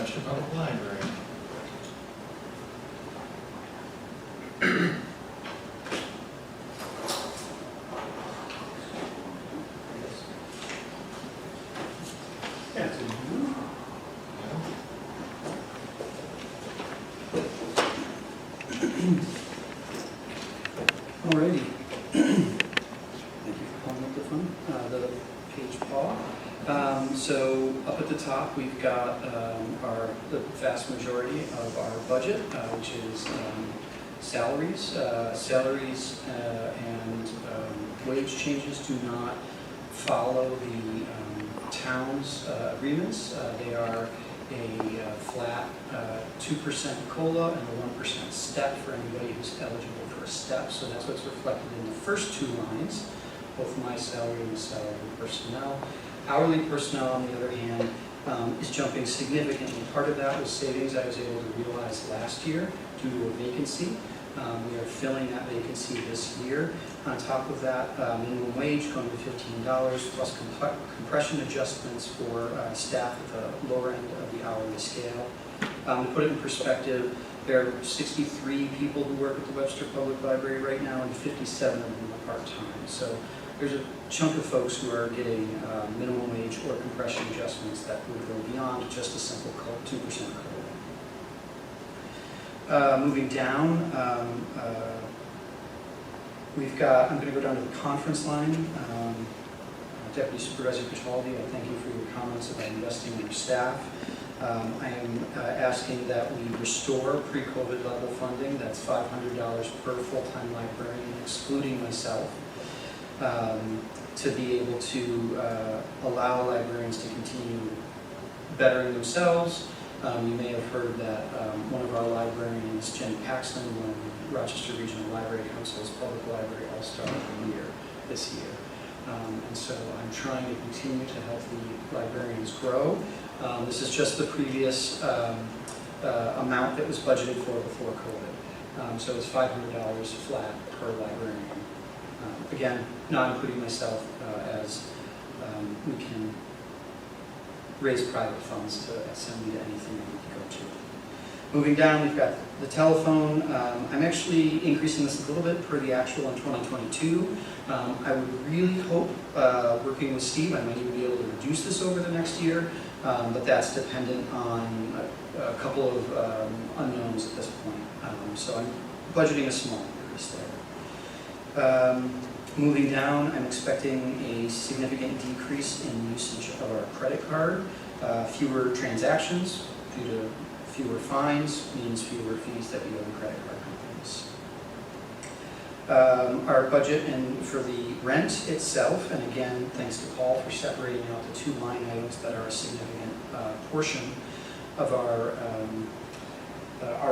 Webster Public Library. Yeah, it's in blue. Alrighty. Thank you for pulling up the phone, the page, Paul. So up at the top, we've got the vast majority of our budget, which is salaries. Salaries and wage changes do not follow the town's agreements. They are a flat 2% COLA and a 1% step for anybody who's eligible for a step. So that's what's reflected in the first two lines, both my salary and the salary of personnel. Hourly personnel, on the other hand, is jumping significantly. Part of that was savings I was able to realize last year due to a vacancy. We are filling that vacancy this year. On top of that, minimum wage going to $15 plus compression adjustments for staff at the lower end of the hourly scale. To put it in perspective, there are 63 people who work at the Webster Public Library right now, and 57 of them are part-time. So there's a chunk of folks who are getting minimum wage or compression adjustments that would go beyond just a simple 2% COLA. Moving down, we've got, I'm going to go down to the conference line. Deputy Supervisor Cataldi, I thank you for your comments about investing in your staff. I am asking that we restore pre-COVID level funding. That's $500 per full-time librarian, excluding myself, to be able to allow librarians to continue bettering themselves. You may have heard that one of our librarians, Jenny Paxton, won Rochester Regional Library Council's Public Library All-Star of the Year this year. And so I'm trying to continue to help the librarians grow. This is just the previous amount that was budgeted for before COVID. So it's $500 flat per librarian. Again, not including myself, as we can raise private funds to send me to anything that we can go to. Moving down, we've got the telephone. I'm actually increasing this a little bit per the actual in 2022. I would really hope, working with Steve, I might even be able to reduce this over the next year, but that's dependent on a couple of unknowns at this point. So I'm budgeting a small increase there. Moving down, I'm expecting a significant decrease in usage of our credit card. Fewer transactions due to fewer fines means fewer fees that we owe credit card companies. Our budget for the rent itself, and again, thanks to Paul for separating out the two line items that are a significant portion of our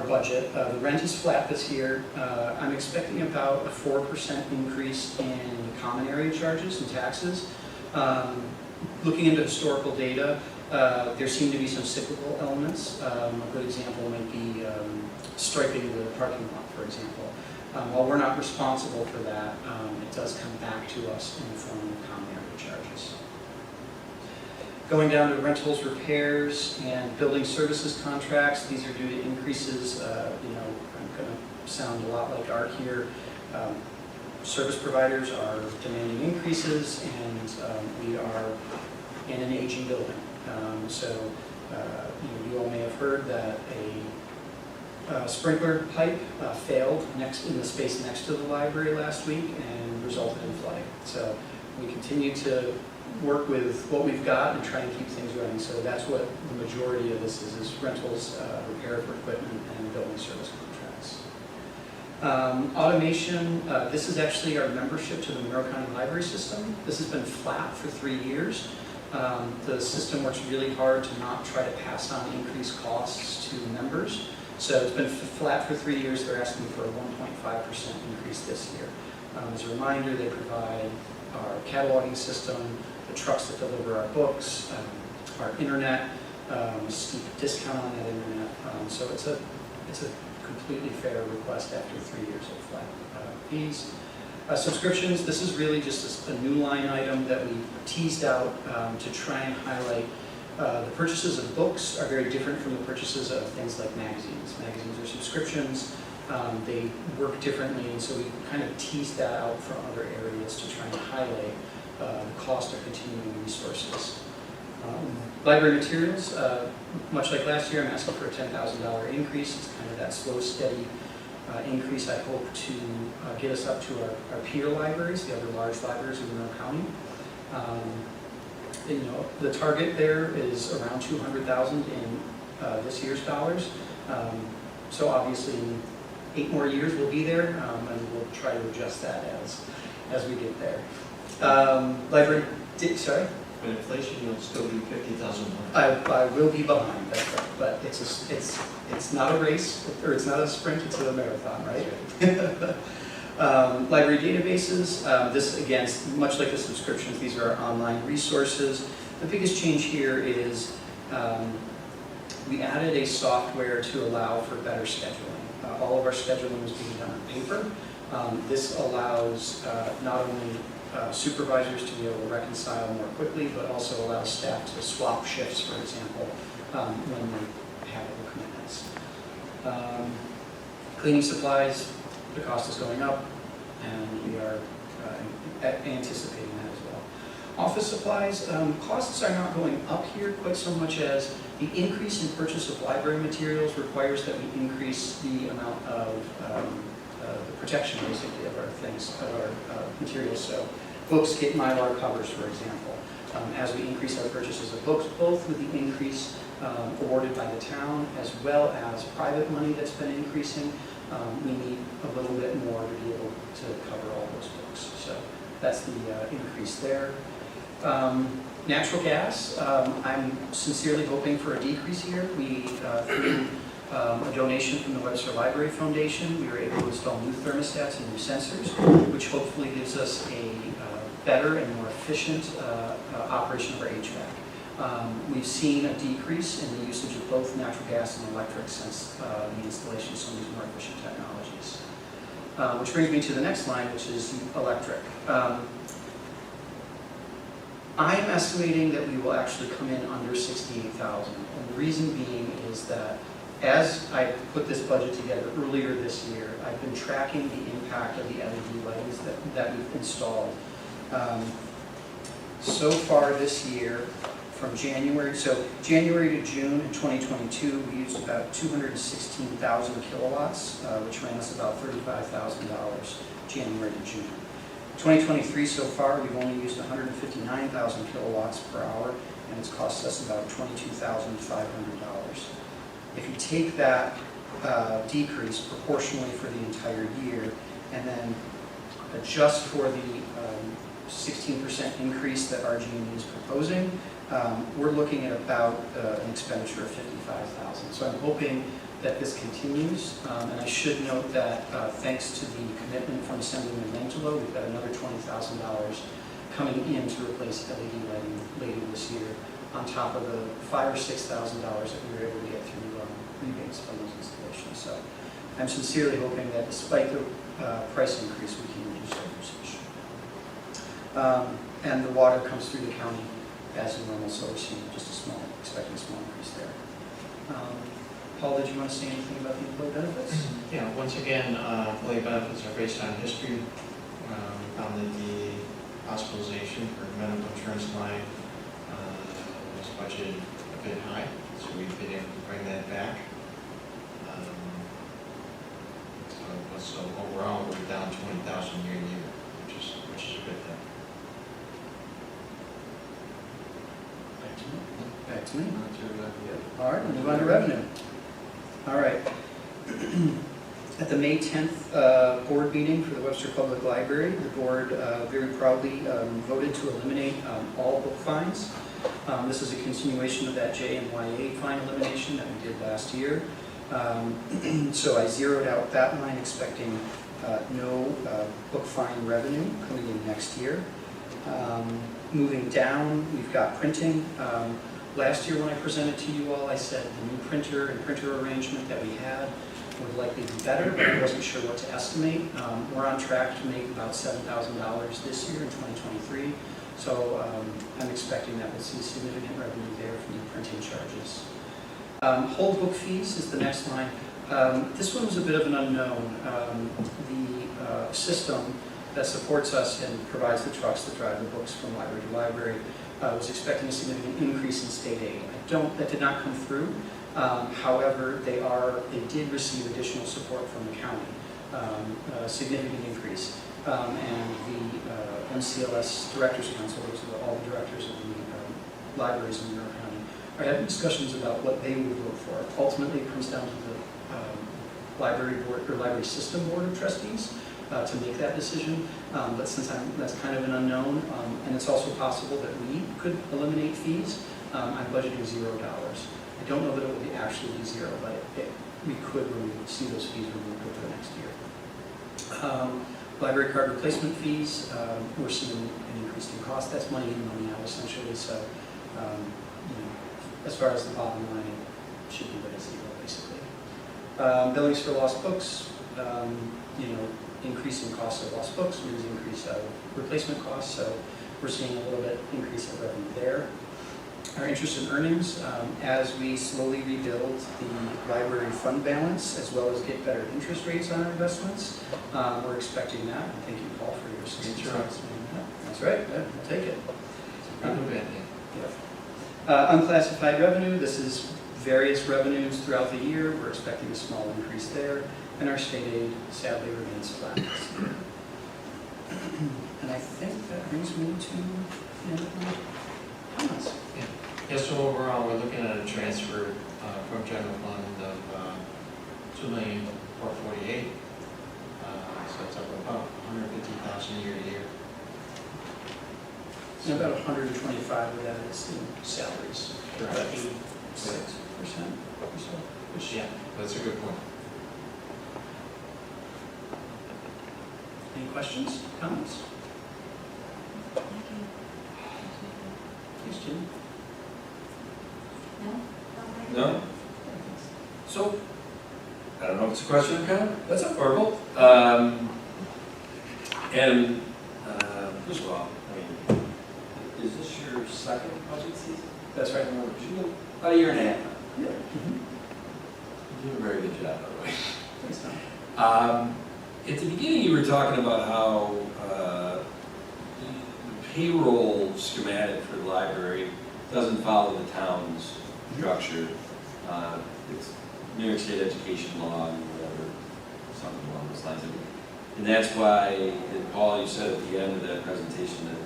budget. The rent is flat this year. I'm expecting about a 4% increase in common area charges and taxes. Looking into historical data, there seem to be some cyclical elements. A good example might be striping the parking lot, for example. While we're not responsible for that, it does come back to us in the form of common area charges. Going down to rentals, repairs, and building services contracts, these are due to increases. I'm going to sound a lot like Art here. Service providers are demanding increases, and we are in an aging building. You all may have heard that a sprinkler pipe failed in the space next to the library last week and resulted in flooding. So we continue to work with what we've got and try and keep things running. So that's what the majority of this is rentals, repair of equipment, and building service contracts. Automation, this is actually our membership to the Monroe County Library System. This has been flat for 3 years. The system works really hard to not try to pass on increased costs to members. So it's been flat for 3 years. They're asking for a 1.5% increase this year. As a reminder, they provide our cataloging system, the trucks that deliver our books, our internet, steep discount on that internet. So it's a completely fair request after 3 years of flat fees. Subscriptions, this is really just a new line item that we teased out to try and highlight The purchases of books are very different from the purchases of things like magazines. Magazines are subscriptions. They work differently, and so we kind of teased that out from other areas to try and highlight the cost of continuing resources. Library materials, much like last year, I'm asking for a $10,000 increase. It's kind of that slow, steady increase I hope to get us up to our peer libraries, the other large libraries in Monroe County. The target there is around $200,000 in this year's dollars. So obviously, 8 more years we'll be there, and we'll try to adjust that as we get there. Sorry? With inflation, you'll still be 50,000 more. I will be behind, that's right. But it's not a race, or it's not a sprint, it's a marathon, right? Library databases, this again, much like the subscriptions, these are online resources. The biggest change here is we added a software to allow for better scheduling. All of our scheduling is being done on paper. This allows not only supervisors to be able to reconcile more quickly, but also allows staff to swap shifts, for example, when they have other commitments. Cleaning supplies, the cost is going up, and we are anticipating that as well. Office supplies, costs are not going up here quite so much as the increase in purchase of library materials requires that we increase the amount of the protection, basically, of our things, of our materials. So books get Mylar covers, for example. As we increase our purchases of books, both with the increase awarded by the town as well as private money that's been increasing, we need a little bit more to be able to cover all those books. So that's the increase there. Natural gas, I'm sincerely hoping for a decrease here. We, through a donation from the Webster Library Foundation, we were able to install new thermostats and new sensors, which hopefully gives us a better and more efficient operation of our HVAC. We've seen a decrease in the usage of both natural gas and electric since the installation of some of these more efficient technologies. Which brings me to the next line, which is electric. I am estimating that we will actually come in under 68,000, and the reason being is that as I put this budget together earlier this year, I've been tracking the impact of the LED lights that we've installed. So far this year, from January to June in 2022, we used about 216,000 kilowatts, which ran us about $35,000 January to June. 2023 so far, we've only used 159,000 kilowatts per hour, and it's cost us about $22,500. If you take that decrease proportionally for the entire year, and then adjust for the 16% increase that RG&E is proposing, we're looking at about an expenditure of $55,000. So I'm hoping that this continues, and I should note that thanks to the commitment from Assemblyman Langelo, we've got another $20,000 coming in to replace LED lighting later this year, on top of the $5,000 or $6,000 that we were able to get through rebates from those installations. So I'm sincerely hoping that despite the price increase, we can reduce our usage. And the water comes through the county as normal, so we're seeing just expecting a small increase there. Paul, did you want to say anything about the employee benefits? Yeah, once again, employee benefits are based on history. We found that the hospitalization for medical insurance line was budgeted a bit high, so we've been able to bring that back. So overall, we're down 20,000 year to year, which is a good thing. Back to me. All right, we'll move on to revenue. All right. At the May 10th board meeting for the Webster Public Library, the board very proudly voted to eliminate all book fines. This is a continuation of that J and YA fine elimination that we did last year. So I zeroed out that line, expecting no book fine revenue coming in next year. Moving down, we've got printing. Last year when I presented to you all, I said the new printer and printer arrangement that we had would likely be better, but I wasn't sure what to estimate. We're on track to make about $7,000 this year in 2023. So I'm expecting that we'll see significant revenue there from the charges. Hold book fees is the next line. This one was a bit of an unknown. The system that supports us and provides the trucks that drive the books from library to library was expecting a significant increase in state aid. That did not come through. However, they did receive additional support from the county, a significant increase. And the MCLS Directors Council, those are all the directors of the libraries in Monroe County, are having discussions about what they would vote for. Ultimately, it comes down to the library board or library system board of trustees to make that decision. But since that's kind of an unknown, and it's also possible that we could eliminate fees, I'm budgeting $0. I don't know that it will be actually zero, but we could see those fees removed over the next year. Library card replacement fees, we're seeing an increase in cost. That's money in, money out essentially. So, as far as the bottom line, it should be at zero basically. Billings for lost books, increase in cost of lost books means increase of replacement costs. So we're seeing a little bit increase of revenue there. Our interest and earnings, as we slowly rebuild the library fund balance, as well as get better interest rates on our investments, we're expecting that. And thank you, Paul, for your assistance. Sure. That's right. Yeah, I'll take it. Yeah. Unclassified revenue. This is various revenues throughout the year. We're expecting a small increase there, and our state aid sadly remains flat this year. And I think that brings me to the end of my comments. Yeah, so overall, we're looking at a transfer from general fund of $2,448,000. So it's up about $150,000 year to year. And about 125 of that is in salaries. Correct. About 86% or so. Which, Yeah, that's a good point. any questions, comments? Please, Jim. No? So, I don't know if it's a question or comment. That's up, verbal. First of all, I mean, is this your second budget season? That's right. About a year and a half now. Yeah. You did a very good job, by the way. Thanks, Tom. At the beginning, you were talking about how the payroll schematic for the library doesn't follow the town's structure. It's New York State education law and whatever, something along those lines. And that's why, and Paul, you said at the end of that presentation that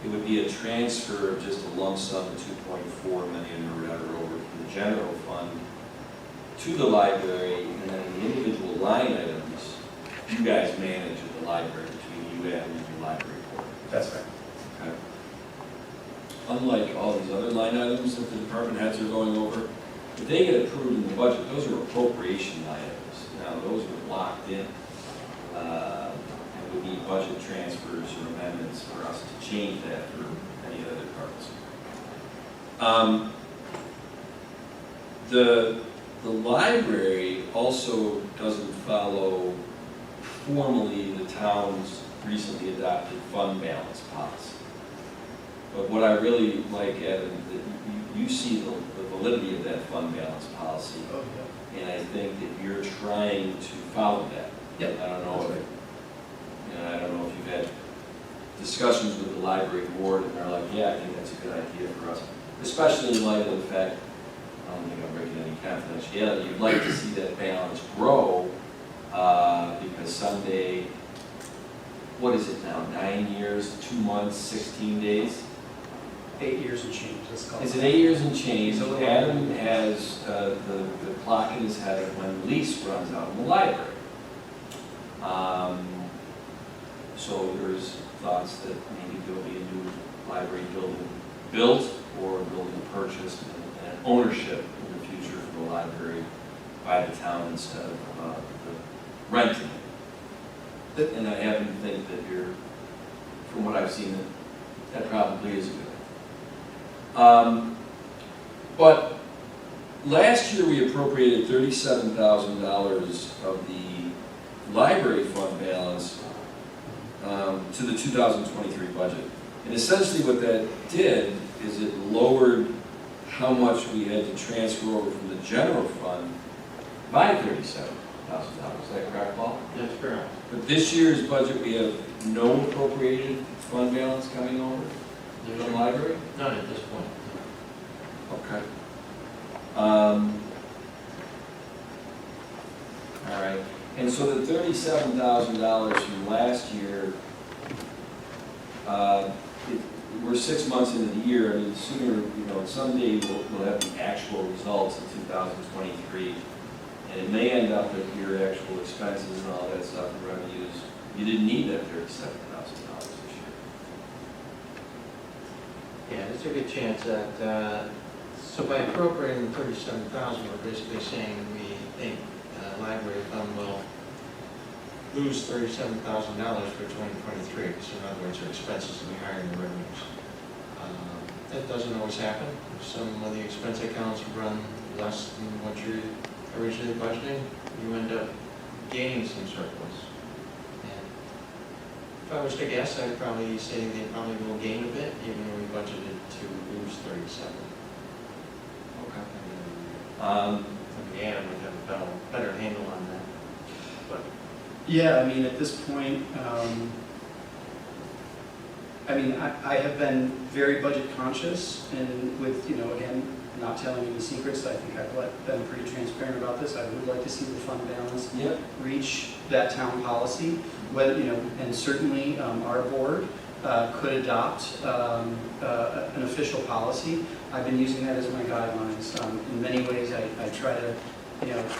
it would be a transfer of just a lump sum of $2.4 million or whatever over from the general fund to the library, and then the individual line items you guys manage at the library between you and your library board. That's right. Okay. Unlike all these other line items that the department heads are going over, if they get approved in the budget, those are appropriation items. Now, those are locked in. And would need budget transfers or amendments for us to change that for any other departments. The library also doesn't follow formally the town's recently adopted fund balance policy. But what I really like, Evan, that you see the validity of that fund balance policy, Oh, yeah. and I think that you're trying to follow that. Yep. I don't know That's if, right. I don't know if you've had discussions with the library board and they're like, yeah, I think that's a good idea for us, especially in light of the fact, I don't think I'm breaking any confidentiality, you'd like to see that balance grow, because someday, what is it now, 9 years, 2 months, 16 days? 8 years and change, let's call it. Is it 8 years and change? It's a little- Adam has the clock in his head of when the lease runs out in the library. So there's thoughts that maybe there'll be a new library building built or a building purchased and ownership in the future for the library by the town instead of renting it. And I happen to think that from what I've seen, that probably is a good thing. But last year we appropriated $37,000 of the library fund balance to the 2023 budget. And essentially what that did is it lowered how much we had to transfer over from the general fund by $37,000. Is that correct, Paul? That's correct. But this year's budget, we have no appropriated fund balance coming over from the library? Not at this point. Okay. All right, and so the $37,000 from last year, we're 6 months into the year. I mean, sooner, someday we'll have the actual results in 2023. And it may end up that your actual expenses and all that stuff and revenues, you didn't need that $37,000 this year. Yeah, there's a good chance that, so by appropriating 37,000, we're basically saying we think library fund will lose $37,000 for 2023. So in other words, our expenses will be higher than the revenues. That doesn't always happen. Some of the expense accounts run less than what you're originally budgeting, you end up gaining some surplus. And if I was to guess, I'd probably say they probably will gain a bit, even though we budgeted to lose 37. Okay. Yeah, we have a better handle on that. But Yeah, I mean, at this point, I have been very budget conscious, and with, again, not telling any secrets, I think I've been pretty transparent about this. I would like to see the fund balance Yep. reach that town policy, whether, and certainly our board could adopt an official policy. I've been using that as my guidelines. In many ways, I try to,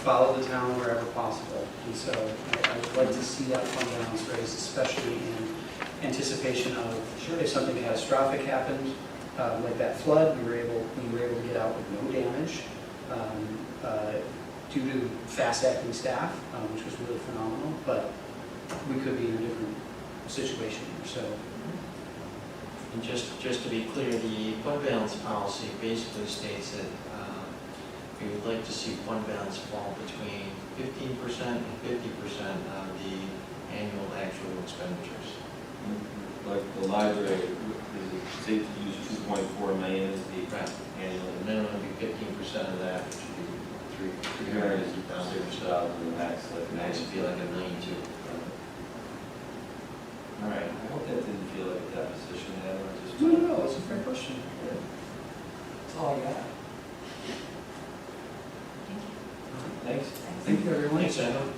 follow the town wherever possible. And so I would like to see that fund balance raised, especially in anticipation of if something catastrophic happened, like that flood, we were able to get out with no damage due to fast-acting staff, which was really phenomenal. But we could be in a different situation here. So, and just to be clear, the fund balance policy basically states that we would like to see fund balance fall between 15% and 50% of the annual actual expenditures. Like the library, is it safe to use 2.4 million as the annual? The minimum would be 15% of that, which would be $360,000. The max, like Max would be like $1.2 million. All right, I hope that didn't feel like a deposition, Adam, I just. no, it's a fair question. That's all I got. Thanks. Thank you, everyone. Thanks, Adam.